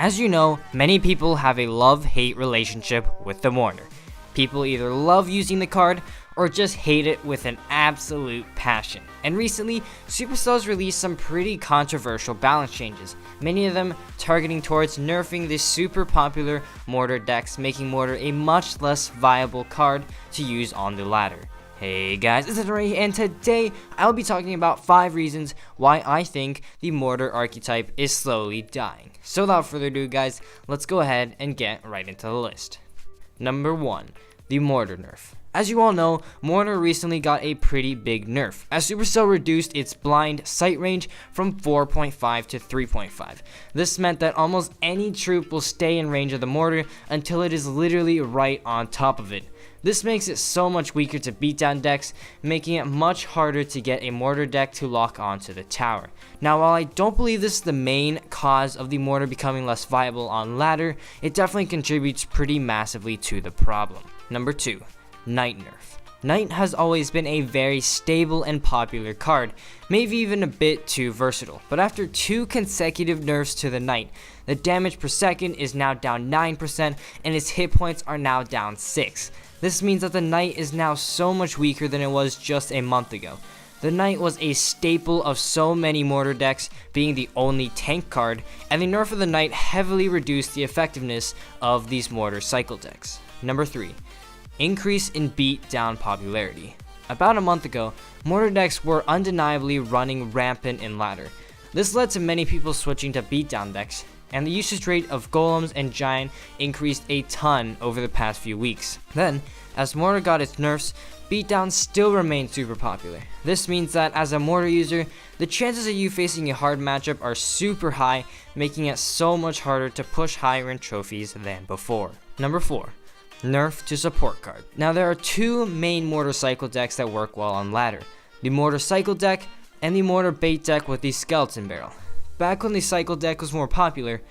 As you know, many people have a love-hate relationship with the Mortar. People either love using the card or just hate it with an absolute passion. And recently, Supercell's released some pretty controversial balance changes, many of them targeting towards nerfing the super popular Mortar decks, making Mortar a much less viable card to use on the ladder. Hey guys, it's Legendaray, and today I'll be talking about 5 reasons why I think the Mortar archetype is slowly dying. So without further ado guys, let's go ahead and get right into the list. Number 1. The Mortar nerf. As you all know, Mortar recently got a pretty big nerf, as Supercell reduced its blind sight range from 4.5 to 3.5. This meant that almost any troop will stay in range of the Mortar until it is literally right on top of it. This makes it so much weaker to beat down decks, making it much harder to get a Mortar deck to lock onto the tower. Now, while I don't believe this is the main cause of the Mortar becoming less viable on ladder, it definitely contributes pretty massively to the problem. Number 2. Knight nerf. Knight has always been a very stable and popular card, maybe even a bit too versatile, but after 2 consecutive nerfs to the Knight, the damage per second is now down 9% and its hit points are now down 6. This means that the Knight is now so much weaker than it was just a month ago. The Knight was a staple of so many Mortar decks, being the only tank card, and the nerf of the Knight heavily reduced the effectiveness of these Mortar cycle decks. Number 3. Increase in beatdown popularity. About a month ago, Mortar decks were undeniably running rampant in ladder. This led to many people switching to beatdown decks, and the usage rate of golems and giant increased a ton over the past few weeks. Then, as Mortar got its nerfs, beatdown still remained super popular. This means that as a Mortar user, the chances of you facing a hard matchup are super high, making it so much harder to push higher in trophies than before. Number 4. Nerf to support card. Now there are 2 main Mortar cycle decks that work well on ladder. The Mortar cycle deck and the Mortar bait deck with the skeleton barrel. Back when the cycle deck was more popular,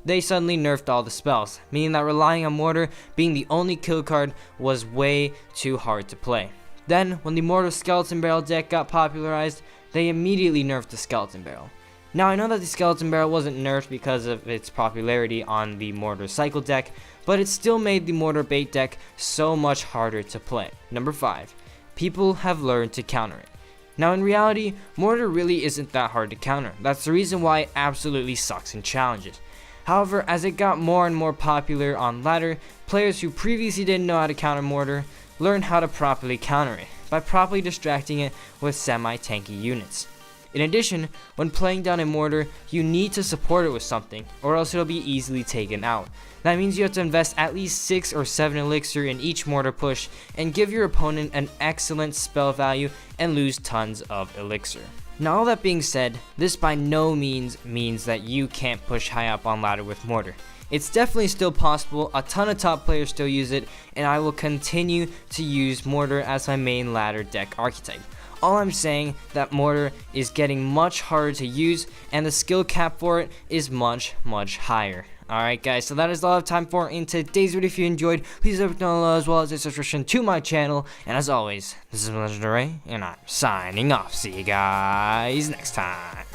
they suddenly nerfed all the spells, meaning that relying on Mortar being the only kill card was way too hard to play. Then, when the Mortar skeleton barrel deck got popularized, they immediately nerfed the skeleton barrel. Now I know that the skeleton barrel wasn't nerfed because of its popularity on the Mortar cycle deck, but it still made the Mortar bait deck so much harder to play. Number 5. People have learned to counter it. Now in reality, Mortar really isn't that hard to counter. That's the reason why it absolutely sucks in challenges. However, as it got more and more popular on ladder, players who previously didn't know how to counter Mortar learned how to properly counter it, by properly distracting it with semi-tanky units. In addition, when playing down a Mortar, you need to support it with something, or else it'll be easily taken out. That means you have to invest at least 6 or 7 elixir in each Mortar push, and give your opponent an excellent spell value and lose tons of elixir. Now all that being said, this by no means that you can't push high up on ladder with Mortar. It's definitely still possible, a ton of top players still use it, and I will continue to use Mortar as my main ladder deck archetype. All I'm saying that Mortar is getting much harder to use, and the skill cap for it is much higher. Alright guys, so that is all I have time for in today's video. If you enjoyed, please let me know as well as a subscription to my channel. And as always, this is Legendaray, and I'm signing off. See you guys next time.